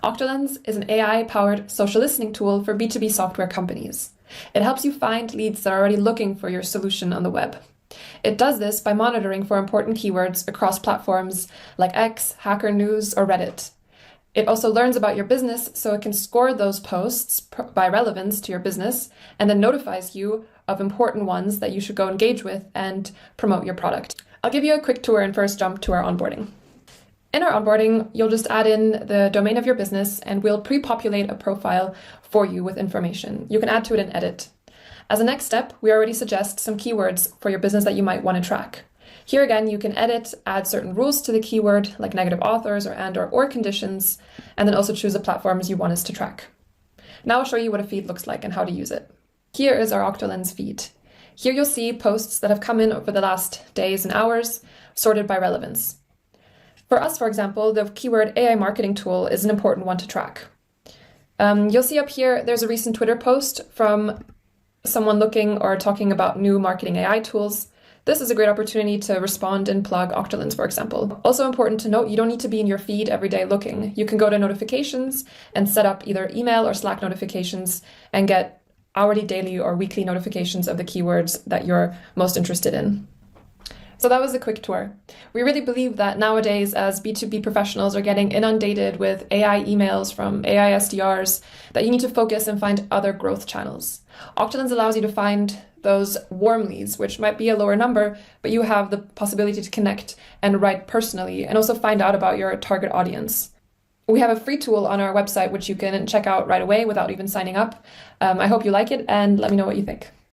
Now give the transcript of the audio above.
Octolens is an AI-powered social listening tool for B2B software companies. It helps you find leads that are already looking for your solution on the web. It does this by monitoring for important keywords across platforms like X, Hacker News, or Reddit. It also learns about your business, so it can score those posts by relevance to your business and then notifies you of important ones that you should go engage with and promote your product. I'll give you a quick tour and first jump to our onboarding. In our onboarding, you'll just add in the domain of your business and we'll pre-populate a profile for you with information. You can add to it and edit. As a next step, we already suggest some keywords for your business that you might want to track. Here again, you can edit, add certain rules to the keyword, like negative authors or conditions, and then also choose the platforms you want us to track. Now I'll show you what a feed looks like and how to use it. Here is our Octolens feed. Here you'll see posts that have come in over the last days and hours, sorted by relevance. For us, for example, the keyword AI marketing tool is an important one to track. You'll see up here, there's a recent Twitter post from someone looking or talking about new marketing AI tools. This is a great opportunity to respond and plug Octolens, for example. Also important to note, you don't need to be in your feed every day looking. You can go to notifications and set up either email or Slack notifications and get hourly, daily, or weekly notifications of the keywords that you're most interested in. So that was a quick tour. We really believe that nowadays, as B2B professionals are getting inundated with AI emails from AI SDRs, that you need to focus and find other growth channels. Octolens allows you to find those warm leads, which might be a lower number, but you have the possibility to connect and write personally and also find out about your target audience. We have a free tool on our website, which you can check out right away without even signing up. I hope you like it and let me know what you think.